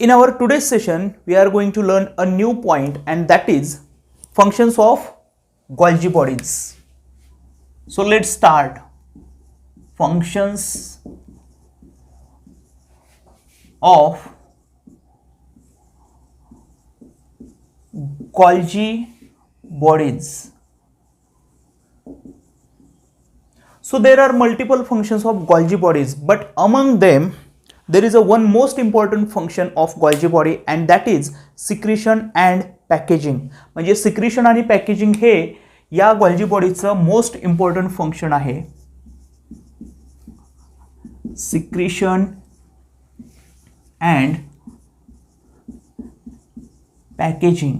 In our today's session, we are going to learn a new point, and that is functions of Golgi bodies. So let's start. Functions of Golgi bodies. So there are multiple functions of Golgi bodies, but among them there is a one most important function of Golgi body, and that is secretion and packaging. म्हणजे secretion आणि packaging हे या Golgi बॉडीचं most important function आहे. secretion and packaging.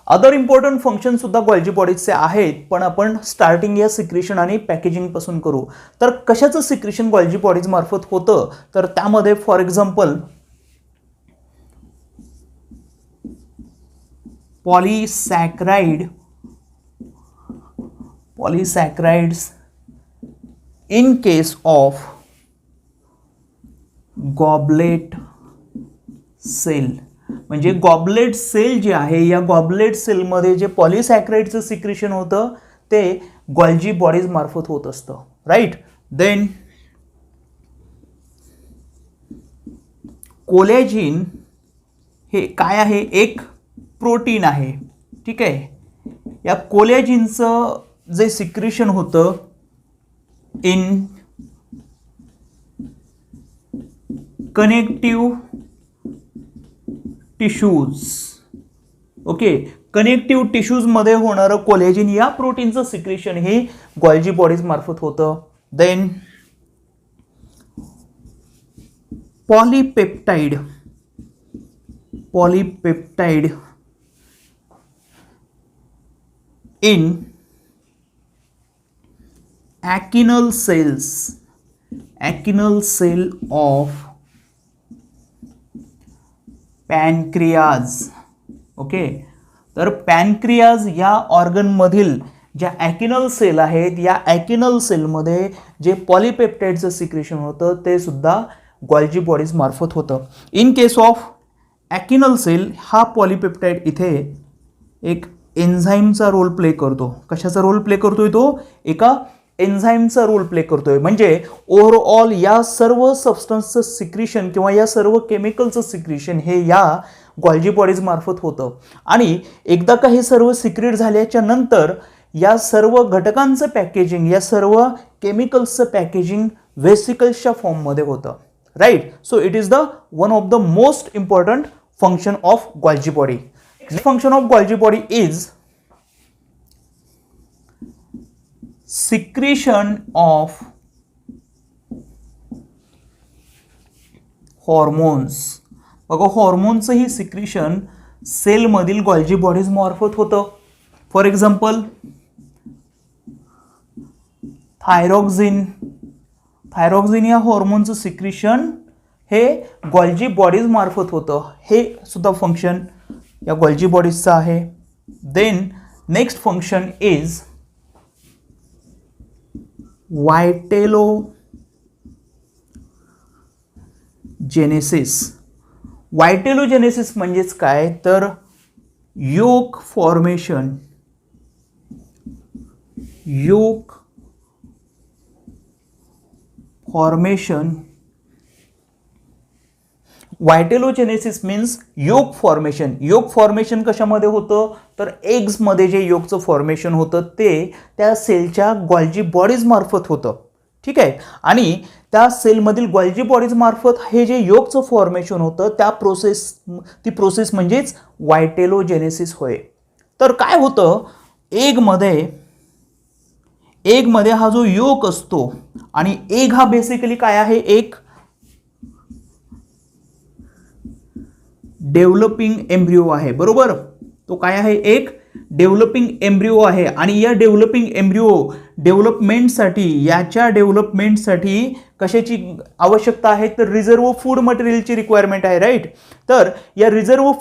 Other important function सुद्धा Golgi बॉडीजचे आहेत, पण आपण स्टार्टिंग या सिक्रेशन आणि पॅकेजिंग पासून करू. तर कशाचं सिक्रेशन Golgi बॉडीज मार्फत होतं, तर त्यामध्ये for example polysaccharides in case of goblet cell. म्हणजे गॉबलेट सेल जे आहे, या गॉबलेट सेलमध्ये जे पॉलीसॅकराइडचं सिक्रेशन होतं ते Golgi बॉडीज मार्फत होत असतं, राईट. देन कोलॅजिन हे काय आहे, एक प्रोटीन आहे, ठीक आहे. या कोलॅजिनचं जे सिक्रेशन होतं in connective tissues. Okay, connective tissues मध्ये होणारं कोलॅजिन या प्रोटीनचं सिक्रेशन हे Golgi बॉडीज मार्फत होतं. Then polypeptide in acinar cell of pancreas. Okay, तर पॅनक्रियाज या ऑर्गन मधील ज्या ॲकिनल सेल आहेत, या ॲकिनल सेलमध्ये जे पॉलीपेप्टाइडचं सिक्रेशन होतं ते सुद्धा Golgi बॉडीज मार्फत होतं. इन केस ऑफ ॲकिनल सेल हा पॉलीपेप्टाइड इथे एक एन्झाईमचा रोल प्ले करतो. कशाचा रोल प्ले करतोय तो? एका एन्झाईमचा रोल प्ले करतोय. म्हणजे ओव्हरऑल या सर्व सबस्टन्सचं सिक्रेशन किंवा या सर्व केमिकलचं सिक्रेशन हे या Golgi बॉडीज मार्फत होतं. आणि एकदा का हे सर्व सिक्रेट झाल्याच्या नंतर या सर्व घटकांचं पॅकेजिंग, या सर्व केमिकल्सचं पॅकेजिंग व्हेसिकल्सच्या फॉर्ममध्ये होतं, right. So it is the one of the most important function of Golgi body. Function of Golgi body is secretion of hormones. बघा, हॉर्मोनचं ही सिक्रेशन सेलमधील Golgi बॉडीज मार्फत होतं. फॉर एक्झाम्पल थायरॉक्झिन या हॉर्मोनचं सिक्रेशन हे Golgi बॉडीज मार्फत होतं. हे सुद्धा फंक्शन या Golgi बॉडीजचं आहे. Then next function is vitellogenesis म्हणजेच काय, तर yolk formation. Vitellogenesis means yolk formation. Yolk formation कशामध्ये होतं, तर एग्समध्ये जे योकचं फॉर्मेशन होतं ते त्या सेलच्या Golgi बॉडीज मार्फत होतं, ठीक आहे. आणि त्या सेलमधील Golgi बॉडीज मार्फत हे जे योकचं फॉर्मेशन होतं ती प्रोसेस म्हणजेच व्हायटेलोजेनेसिस होय. तर काय होतं, एगमध्ये हा जो योक असतो, आणि एग हा बेसिकली काय आहे, एक डेव्हलपिंग एम्ब्रिओ आहे, बरोबर. तो काय आहे, एक डेव्हलपिंग एम्ब्रिओ आहे. आणि या डेव्हलपिंग एम्ब्रिओ डेव्हलपमेंटसाठी कशाची आवश्यकता आहे, तर रिझर्व फूड मटेरियलची रिक्वायरमेंट आहे, राईट. तर या रिझर्व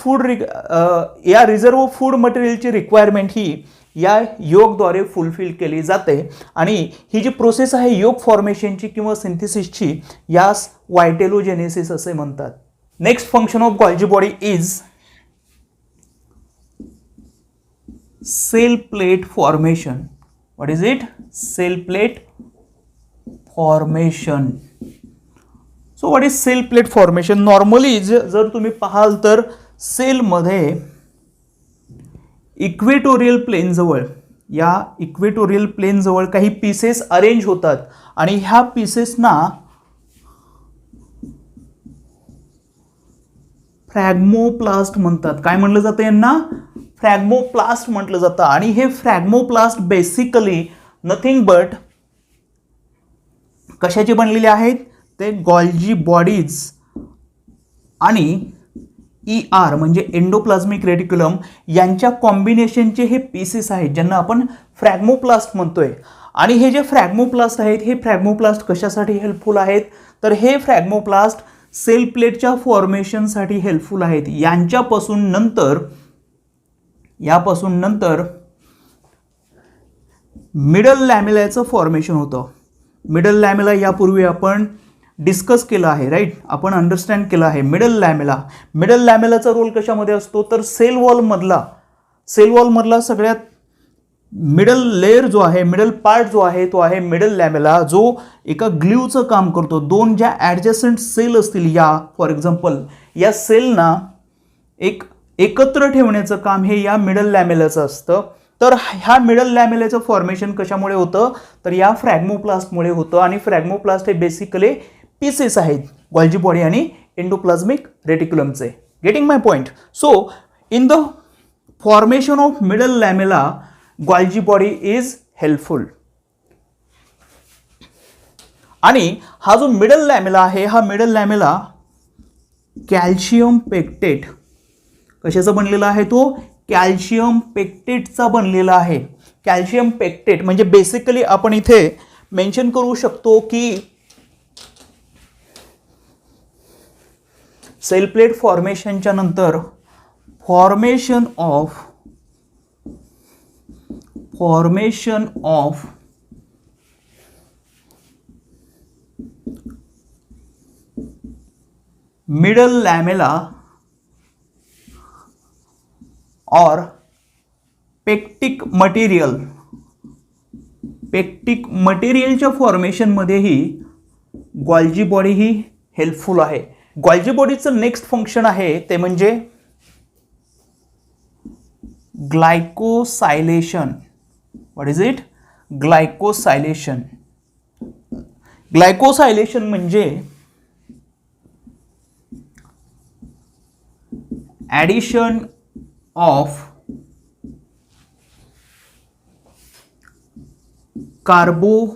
फूड मटेरियलची रिक्वायरमेंट ही या योगद्वारे फुलफिल केली जाते आणि ही जी प्रोसेस आहे योग फॉर्मेशनची किंवा सिंथेसिसची यास व्हायटेलोजेनेसिस असे म्हणतात. Next function of Golgi body is cell plate formation. What is it? Cell plate formation. So what is cell plate formation? Normally जर तुम्ही पाहाल तर सेलमध्ये इक्वेटोरियल प्लेन जवळ, या इक्वेटोरियल प्लेन जवळ काही पीसेस अरेंज होतात आणि ह्या पीसेसना फ्रॅग्मोप्लास्ट म्हणतात. काय म्हटलं जातं यांना? फ्रॅग्मोप्लास्ट म्हटलं जातं. आणि हे फ्रॅग्मोप्लास्ट बेसिकली नथिंग बट कशाचे बनलेले आहेत? ते गॉल्जी बॉडीज आणि ER म्हणजे एंडोप्लाझ्मिक रेटिक्युलम यांच्या कॉम्बिनेशनचे हे पीसेस आहेत ज्यांना आपण फ्रॅग्मोप्लास्ट म्हणतोय. आणि हे जे फ्रॅग्मोप्लास्ट आहेत हे फ्रॅग्मोप्लास्ट कशासाठी हेल्पफुल आहेत? तर हे फ्रॅग्मोप्लास्ट सेल प्लेटच्या फॉर्मेशनसाठी हेल्पफुल आहेत. यापासून नंतर मिडल लॅमेलाचं फॉर्मेशन होतं. मिडल लॅमेला यापूर्वी आपण डिस्कस केलं आहे, राईट? आपण अंडरस्टँड केलं आहे. मिडल लॅमेलाचा रोल कशामध्ये असतो? तर सेल वॉलमधला सगळ्यात मिडल लेअर जो आहे, मिडल पार्ट जो आहे तो आहे मिडल लॅमेला, जो एका ग्ल्यूचं काम करतो. दोन ज्या ॲडजस्टंट सेल असतील या फॉर एक्झाम्पल या सेलना एकत्र ठेवण्याचं काम हे या मिडल लॅमेलाचं असतं. तर ह्या मिडल लॅमेलाचं फॉर्मेशन कशामुळे होतं? तर या फ्रॅग्मोप्लास्टमुळे होतं. आणि फ्रॅग्मोप्लास्ट हे बेसिकली पीसेस आहेत गॉल्जी बॉडी आणि एंडोप्लाझ्मिक रेटिक्युलमचे. Getting my point? So in the formation of middle lamella Golgi body is helpful. आणि हा जो मिडल लॅमेला आहे हा मिडल लॅमेला कॅल्शियम पेक्टेट कशाचा बनलेला आहे? तो कॅल्शियम पेक्टेटचा बनलेला आहे. कॅल्शियम पेक्टेट म्हणजे बेसिकली आपण इथे मेन्शन करू शकतो की सेल प्लेट फॉर्मेशनच्या नंतर formation of middle लॅमेला or pectic मटेरियलच्या फॉर्मेशनमध्येही गॉल्जी बॉडी ही हेल्पफुल आहे. गॉल्जी बॉडीचं नेक्स्ट फंक्शन आहे ते म्हणजे glycosylation. What is it? Glycosylation. Glycosylation म्हणजे addition of carbohydrate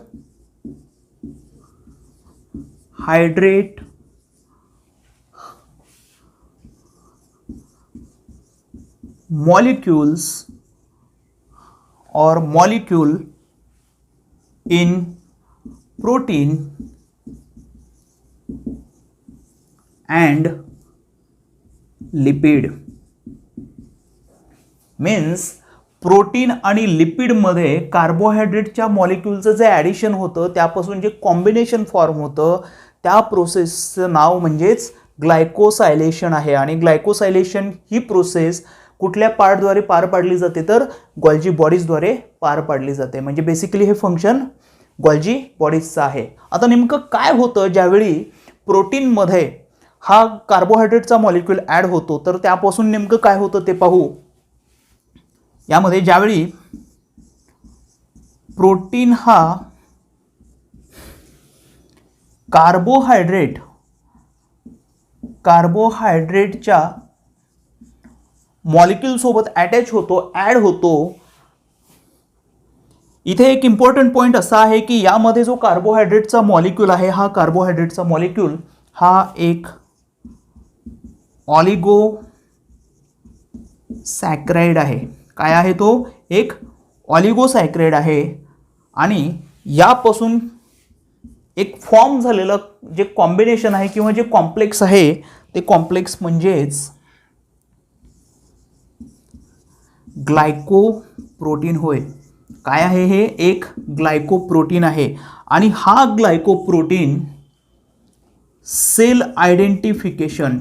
molecules or molecule in protein and lipid. Means protein आणि लिपिडमध्ये कार्बोहायड्रेटच्या मॉलिक्यूलचं जे ॲडिशन होतं त्यापासून जे कॉम्बिनेशन फॉर्म होतं त्या प्रोसेसचं नाव म्हणजेच ग्लायकोसायलेशन आहे. आणि ग्लायकोसायलेशन ही प्रोसेस कुठल्या पार्टद्वारे पार पाडली जाते? तर गॉल्जी बॉडीजद्वारे पार पाडली जाते. म्हणजे बेसिकली हे फंक्शन गॉल्जी बॉडीजचं आहे. आता नेमकं काय होतं ज्यावेळी प्रोटीनमध्ये हा कार्बोहायड्रेटचा मॉलिक्यूल ॲड होतो? तर त्यापासून नेमकं काय होतं ते पाहू. यामध्ये ज्यावेळी प्रोटीन हा कार्बोहायड्रेटच्या मॉलिक्यूल सोबत अटॅच होतो, ॲड होतो. इथे एक इम्पॉर्टंट पॉइंट असा आहे की यामध्ये जो कार्बोहायड्रेटचा मॉलिक्यूल आहे हा कार्बोहायड्रेटचा मॉलिक्यूल हा एक ऑलिगोसॅक्राइड आहे. काय आहे तो? एक ऑलिगोसॅक्राइड आहे. आणि यापासून एक फॉर्म झालेलं जे कॉम्बिनेशन आहे किंवा जे कॉम्प्लेक्स आहे ते कॉम्प्लेक्स म्हणजेच ग्लायकोप्रोटीन प्रोटीन होय. काय आहे हे? एक ग्लायकोप्रोटीन आहे. आणि हा ग्लायकोप्रोटीन सेल आयडेंटिफिकेशन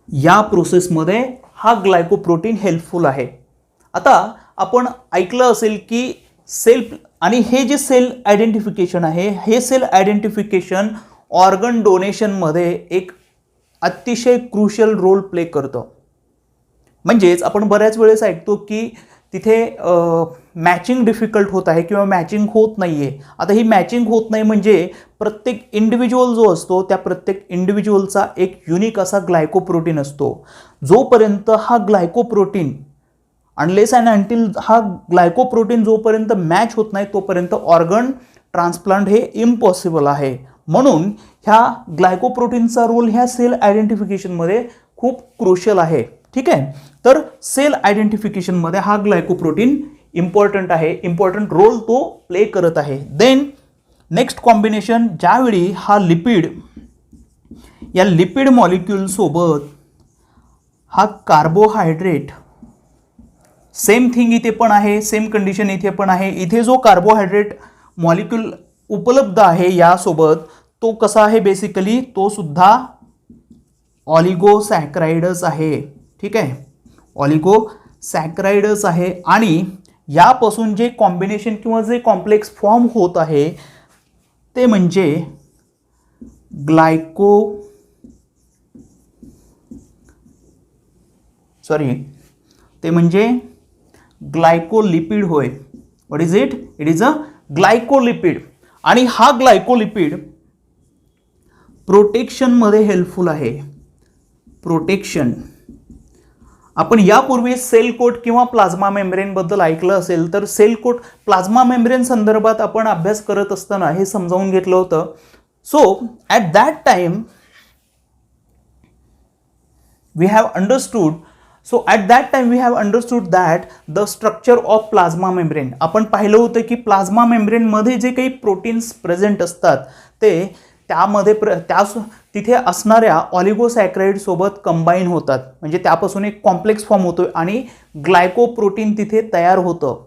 या प्रोसेसमध्ये हा ग्लायकोप्रोटीन हेल्पफुल आहे. आता आपण ऐकलं असेल की आणि हे जे सेल आयडेंटिफिकेशन आहे, हे सेल आयडेंटिफिकेशन ऑर्गन डोनेशनमध्ये एक अतिशय क्रुशियल रोल प्ले करतं. म्हणजेच आपण बऱ्याच वेळेस ऐकतो की तिथे मॅचिंग डिफिकल्ट होत आहे किंवा मॅचिंग होत नाही आहे. आता ही मॅचिंग होत नाही म्हणजे प्रत्येक इंडिव्हिज्युअल जो असतो त्या प्रत्येक इंडिव्हिज्युअलचा एक युनिक असा ग्लायकोप्रोटीन असतो. जोपर्यंत हा ग्लायकोप्रोटीन अनलेस अँड अंटिल हा ग्लायकोप्रोटीन जोपर्यंत मॅच होत नाही तोपर्यंत ऑर्गन ट्रान्सप्लांट हे इम्पॉसिबल आहे. म्हणून ह्या ग्लायकोप्रोटीनचा रोल ह्या सेल आयडेंटिफिकेशनमध्ये खूप क्रुशियल आहे. ठीक आहे. तर सेल आयडेंटिफिकेशनमध्ये हा ग्लायकोप्रोटीन इम्पॉर्टंट आहे, इम्पॉर्टंट रोल तो प्ले करत आहे. देन नेक्स्ट कॉम्बिनेशन, ज्यावेळी हा लिपिड या लिपिड मॉलिक्यूल सोबत हा कार्बोहायड्रेट, सेम थिंग इथे पण आहे, सेम कंडिशन इथे पण आहे. इथे जो कार्बोहायड्रेट मॉलिक्यूल उपलब्ध आहे यासोबत तो कसा आहे? बेसिकली तो सुद्धा ऑलिगोसॅकराइडच आहे. ठीक आहे, ऑलिगोसॅकराइडच आहे. आणि यापासून जे कॉम्बिनेशन किंवा जे कॉम्प्लेक्स फॉर्म होत आहे ते म्हणजे ग्लायकोलिपिड होय. What is it? It is a glycolipid. आणि हा ग्लायकोलिपिड प्रोटेक्शनमध्ये हेल्पफुल आहे. प्रोटेक्शन, आपण यापूर्वी सेल कोट किंवा प्लाझ्मा मेम्ब्रेन बद्दल ऐकलं असेल तर सेल कोट प्लाझ्मा मेम्ब्रेन संदर्भात आपण अभ्यास करत असताना हे समजावून घेतलं होतं. So at that time we have understood that the structure of plasma membrane. आपण पाहिलं होतं की प्लाझ्मा मेम्ब्रेनमध्ये जे काही प्रोटीन्स प्रेझेंट असतात ते त्यामध्ये तिथे असणाऱ्या ऑलिगोसॅक्राइड सोबत कंबाईन होतात. म्हणजे त्यापासून एक कॉम्प्लेक्स फॉर्म होतो आणि ग्लायकोप्रोटीन तिथे तयार होतं.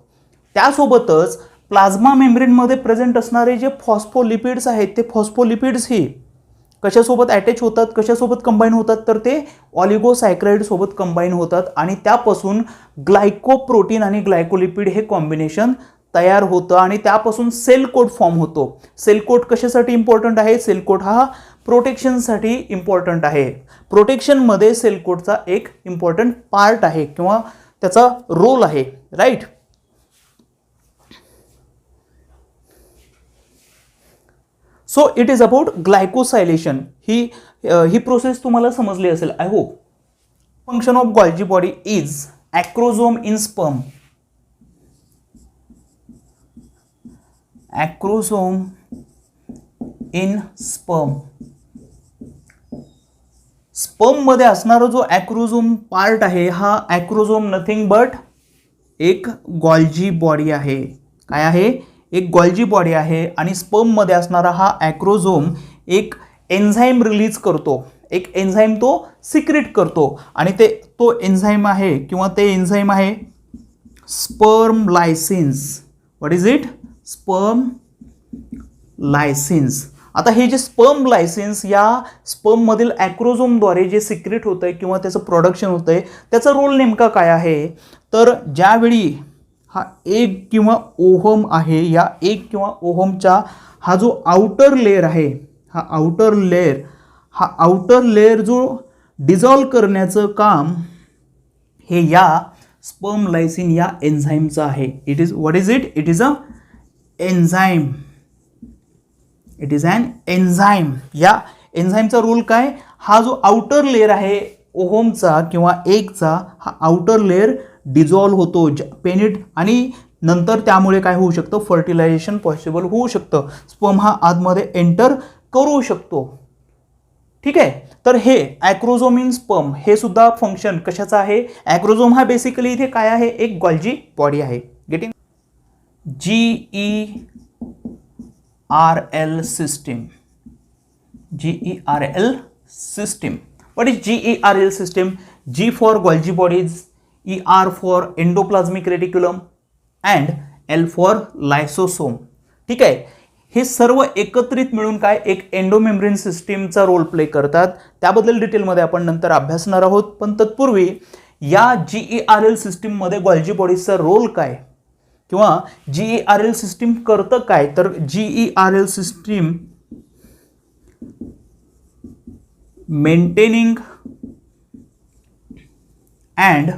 त्यासोबतच प्लाझ्मा मेम्ब्रेनमध्ये प्रेझेंट असणारे जे फॉस्फोलिपिड्स आहेत ते फॉस्फोलिपिड्स ही कशासोबत अटॅच होतात, कशासोबत कंबाईन होतात, तर ते ऑलिगोसॅक्राइड सोबत कंबाईन होतात आणि त्यापासून ग्लायकोप्रोटीन आणि ग्लायकोलिपिड हे कॉम्बिनेशन तयार होतं आणि त्यापासून सेल कोट फॉर्म होतो. सेल कोट कशासाठी इम्पॉर्टंट आहे? सेल कोट हा प्रोटेक्शनसाठी इम्पॉर्टंट आहे. प्रोटेक्शनमध्ये सेल कोटचा एक इम्पॉर्टंट पार्ट आहे किंवा त्याचा रोल आहे. Right. So it is about glycosylation. ही प्रोसेस तुम्हाला समजली असेल, I hope. Function of Golgi body is acrosome in sperm. Acrosome in sperm. स्पर्ममध्ये असणारा जो ॲक्रोझोम पार्ट आहे हा ॲक्रोझोम नथिंग बट एक गोल्जी बॉडी आहे. काय आहे? एक गोल्जी बॉडी आहे. आणि स्पर्ममध्ये असणारा हा ॲक्रोझोम एक एन्झाईम रिलीज करतो, एक एन्झाईम तो सिक्रेट करतो आणि तो एन्झाईम आहे किंवा ते एन्झाईम आहे sperm lysins. What is it? Sperm lysins. आता हे जे स्पर्म लायसिन्स या स्पर्ममधील ॲक्रोझोमद्वारे जे सिक्रेट होतं आहे किंवा त्याचं प्रोडक्शन होतं आहे त्याचा रोल नेमका काय आहे? तर ज्यावेळी हा 1 किंवा ओहम आहे, या 1 किंवा ओहमचा हा जो आउटर लेअर आहे, हा आउटर लेअर जो डिझॉल्व करण्याचं काम हे या स्पर्म लायसिन या एन्झाईमचं आहे. It is what is it? It is a enzyme. It is an enzyme. या एन्झाईमचा रोल काय? हा जो आउटर लेअर आहे ओहमचा किंवा 1चा, हा आउटर लेअर डिझॉल्व होतो पेनिट आणि नंतर त्यामुळे काय होऊ शकतं? फर्टिलायझेशन पॉसिबल होऊ शकतं. स्पर्म हा आतमध्ये एंटर करू शकतो. ठीक आहे. तर हे ॲक्रोझोम इन स्पर्म हे सुद्धा फंक्शन कशाचं आहे? ॲक्रोझोम हा बेसिकली इथे काय आहे? एक गोल्जी बॉडी आहे. Getting? GERL system. GERL system. What is GERL system? G for Golgi bodies, ER for endoplasmic reticulum and L for lysosome. ठीक आहे, हे सर्व एकत्रित मिळून काय एक एंडोमेम्ब्रेन सिस्टीमचा रोल प्ले करतात. त्याबद्दल डिटेलमध्ये आपण नंतर अभ्यासणार आहोत. पण तत्पूर्वी या GERL सिस्टीममध्ये गोल्जी बॉडीजचा रोल काय किंवा GERL सिस्टीम करतं काय, तर GERL system maintaining and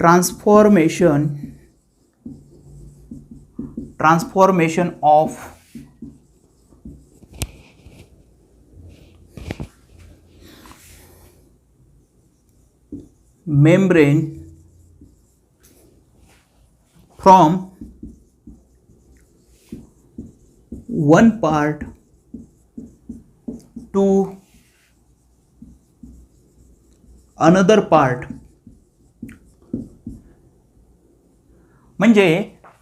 transformation of membrane from one part to another part. म्हणजे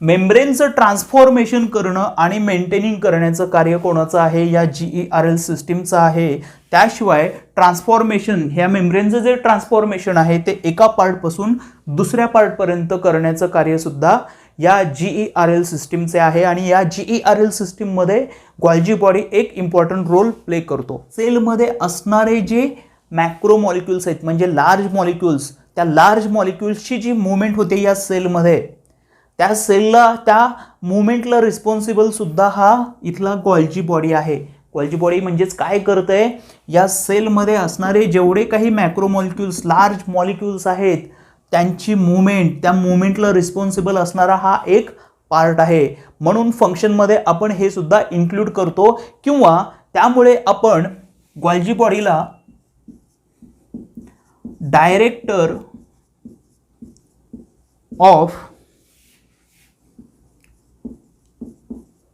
मेम्ब्रेनचं ट्रान्सफॉर्मेशन करणं आणि मेंटेनिंग करण्याचं कार्य कोणाचं आहे, या GERL सिस्टीमचं आहे. त्याशिवाय ट्रान्सफॉर्मेशन, ह्या मेम्ब्रेनचं जे ट्रान्सफॉर्मेशन आहे ते एका पार्टपासून दुसऱ्या पार्टपर्यंत करण्याचं कार्य सुद्धा या GERL सिस्टीमचे आहे. आणि या GERL सिस्टीममध्ये गोल्जी बॉडी एक इम्पॉर्टंट रोल प्ले करतो. सेलमध्ये असणारे जे मॅक्रो मॉलिक्युल्स आहेत म्हणजे लार्ज मॉलिक्युल्स, त्या लार्ज मॉलिक्युल्सची जी मुवमेंट होते या सेलमध्ये, त्या सेलला, त्या मुवमेंटला रिस्पॉन्सिबल सुद्धा हा इथला गोल्जी बॉडी आहे. गोल्जी बॉडी म्हणजेच काय करतंय, या सेलमध्ये असणारे जेवढे काही मॅक्रो मॉलिक्युल्स, लार्ज मॉलिक्युल्स आहेत त्यांची मुवमेंट, त्या मुवमेंटला रिस्पॉन्सिबल असणारा हा एक पार्ट आहे. म्हणून फंक्शनमध्ये आपण हे सुद्धा इन्क्लूड करतो किंवा त्यामुळे आपण गोल्जी बॉडीला director of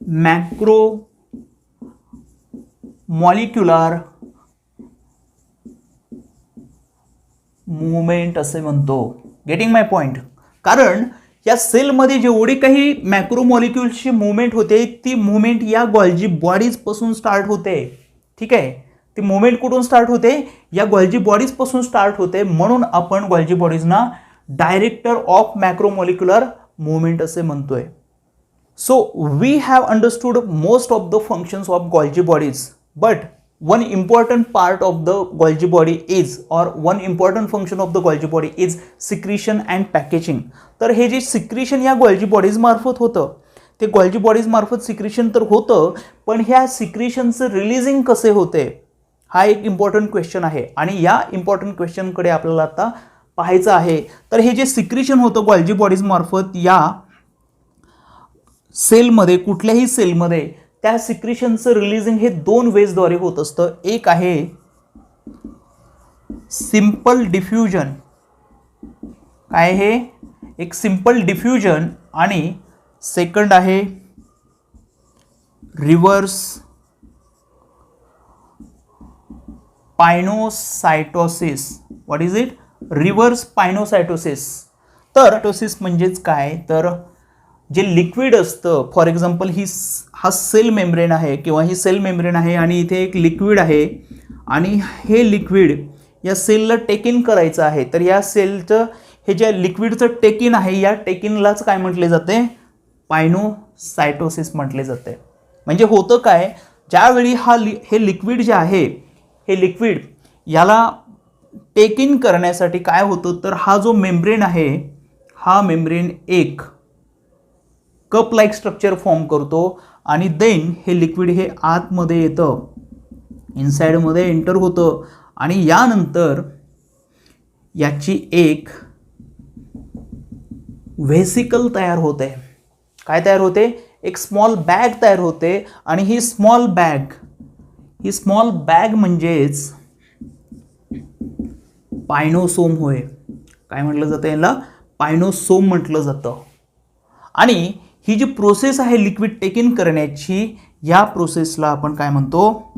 macro molecular movement असे म्हणतो. Getting my point? कारण या सेलमध्ये जेवढी काही मॅक्रो मॉलिक्युल्सची मूवमेंट होते ती मूवमेंट या गोल्जी बॉडीज पासून स्टार्ट होते. ठीक आहे, ती मूवमेंट कुठून स्टार्ट होते, या गोल्जी बॉडीज पासून स्टार्ट होते. म्हणून आपण गोल्जी बॉडीजना डायरेक्टर ऑफ मॅक्रोमॉलिक्युलर मूवमेंट असे म्हणतोय. So we have understood most of the functions of Golgi bodies, but one important part of the Golgi body is, or one important function of the Golgi body is secretion and packaging. तर हे जे secretion या Golgi bodies मार्फत होतं, ते Golgi bodies मार्फत secretion तर होतं, पण ह्या सिक्रीशनचं रिलीजिंग कसे होते हा एक इम्पॉर्टंट क्वेश्चन आहे. आणि या इम्पॉर्टंट क्वेश्चनकडे आपल्याला आता पाहायचं आहे. तर हे जे सिक्रीशन होतं गोल्जी बॉडीज मार्फत या सेलमध्ये, कुठल्याही सेलमध्ये, त्या सिक्रीशनचं रिलीजिंग हे दोन वेजद्वारे होत असतं. एक आहे सिंपल डिफ्युजन, काय हे एक सिंपल डिफ्युजन, आणि सेकंड आहे reverse pinocytosis. What is it? Reverse pinocytosis. तर सायटोसिस म्हणजेच काय, तर जे लिक्विड असतं, फॉर एक्झाम्पल हा सेल मेम्ब्रेन आहे किंवा ही सेल मेम्ब्रेन आहे आणि इथे एक लिक्विड आहे आणि हे लिक्विड या सेलला टेक इन करायचं आहे. तर या सेलचं हे जे लिक्विडचं टेक इन आहे, या टेक इनलाच काय म्हटले जाते, पायनोसायटोसिस म्हटले जाते. म्हणजे होतं काय, ज्यावेळी हे लिक्विड जे आहे, हे लिक्विड याला टेक इन करण्यासाठी काय होतं, तर हा जो मेम्ब्रेन आहे, हा मेम्ब्रेन एक कप लाईक स्ट्रक्चर फॉर्म करतो आणि देन हे लिक्विड हे आतमध्ये येतं, इनसाइडमध्ये एंटर होतं आणि यानंतर याची एक व्हेसिकल तयार होते. काय तयार होते? एक स्मॉल बॅग तयार होते. आणि ही स्मॉल बॅग म्हणजेच पायनोसोम होय. काय म्हटलं जातं याला? पायनोसोम म्हटलं जातं. आणि ही जी प्रोसेस आहे लिक्विड टेक इन करण्याची, या प्रोसेसला आपण काय म्हणतो?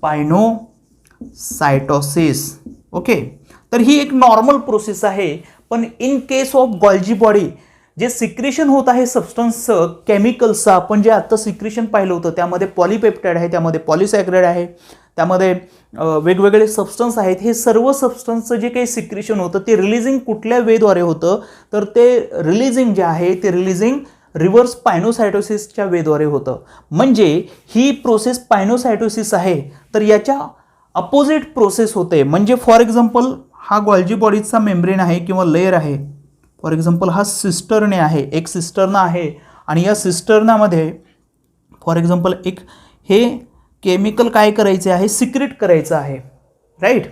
पायनोसायटोसिस. ओके, तर ही एक नॉर्मल प्रोसेस आहे. पण in case of Golgi body, जे सिक्रेशन होत आहे सबस्टन्सचं केमिकल्सचं, आपण जे आत्ता सिक्रेशन पाहिलं होतं त्यामध्ये पॉलीपेप्टाइड आहे, त्यामध्ये पॉलिसॅक्राइड आहे, त्यामध्ये वेगवेगळे सबस्टन्स आहेत. हे सर्व सबस्टन्सचं जे काही सिक्रेशन होतं ते रिलीजिंग कुठल्या वेद्वारे होतं, तर ते रिलीजिंग जे आहे ते रिलीजिंग रिव्हर्स पायनोसायटोसिसच्या वेद्वारे होतं. म्हणजे ही प्रोसेस पायनोसायटोसिस आहे, तर याच्या अपोजिट प्रोसेस होते. म्हणजे फॉर एक्झाम्पल हा गॉल्जी बॉडीचा मेम्ब्रेन आहे किंवा लेयर आहे, फॉर एक्झाम्पल हा सिस्टर्ने आहे, एक सिस्टर्ना आहे आणि या सिस्टर्नामध्ये फॉर एक्झाम्पल एक हे केमिकल काय करायचे आहे, सिक्रेट करायचं आहे, राईट,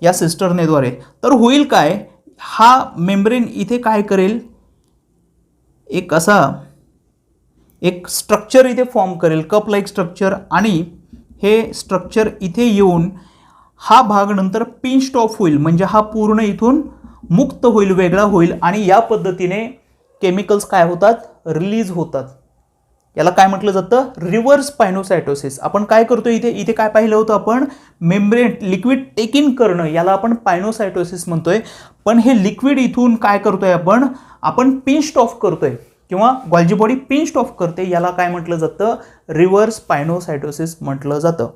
या सिस्टर्नेद्वारे. तर होईल काय, हा मेम्ब्रेन इथे काय करेल, एक असा एक स्ट्रक्चर इथे फॉर्म करेल, कप लाईक स्ट्रक्चर, आणि हे स्ट्रक्चर इथे येऊन हा भाग नंतर पिंच्ड ऑफ होईल, म्हणजे हा पूर्ण इथून मुक्त होईल, वेगळा होईल, आणि या पद्धतीने केमिकल्स काय होतात, रिलीज होतात. याला काय म्हटलं जातं, रिव्हर्स पायनोसायटोसिस. आपण काय करतो इथे काय पाहिलं होतं आपण, मेम्ब्रेन लिक्विड टेक इन करणं, याला आपण पायनोसायटोसिस म्हणतोय. पण हे लिक्विड इथून काय करतोय आपण पिंच्ड ऑफ करतोय किंवा गॉल्जी बॉडी पिंच्ड ऑफ करते, याला काय म्हटलं जातं, रिव्हर्स पायनोसायटोसिस म्हटलं जातं.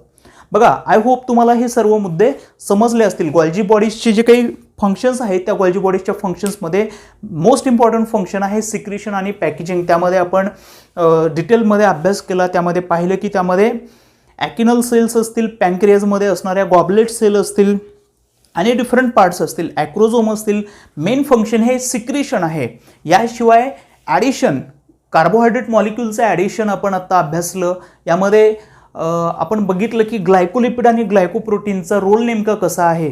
बघा, आय होप तुम्हाला हे सर्व मुद्दे समजले असतील. गॉल्जी बॉडीजचे जे काही फंक्शन्स आहेत त्या गॉल्जी बॉडीजच्या फंक्शन्समध्ये मोस्ट इम्पॉर्टंट फंक्शन आहे सिक्रेशन आणि पॅकेजिंग. त्यामध्ये आपण डिटेलमध्ये अभ्यास केला, त्यामध्ये पाहिलं की त्यामध्ये ॲकिनल सेल्स असतील, पॅनक्रियाजमध्ये असणाऱ्या गॉबलेट सेल असतील आणि डिफरंट पार्ट्स असतील, ॲक्रोझोम असतील. मेन फंक्शन हे सिक्रेशन आहे. याशिवाय ॲडिशन, कार्बोहायड्रेट मॉलिक्यूलचं ॲडिशन आपण आत्ता अभ्यासलं. यामध्ये आपण बघितलं की ग्लायकोलिपिड आणि ग्लायकोप्रोटीनचा रोल नेमका कसा आहे,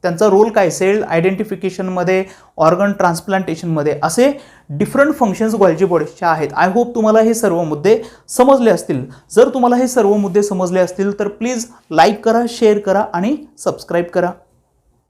त्यांचा रोल काय, सेल आयडेंटिफिकेशनमध्ये, ऑर्गन ट्रान्सप्लांटेशनमध्ये, असे डिफरंट फंक्शन्स गॉल्जी बॉडीजच्या आहेत. आय होप तुम्हाला हे सर्व मुद्दे समजले असतील. जर तुम्हाला हे सर्व मुद्दे समजले असतील तर प्लीज लाईक करा, शेअर करा आणि सबस्क्राईब करा.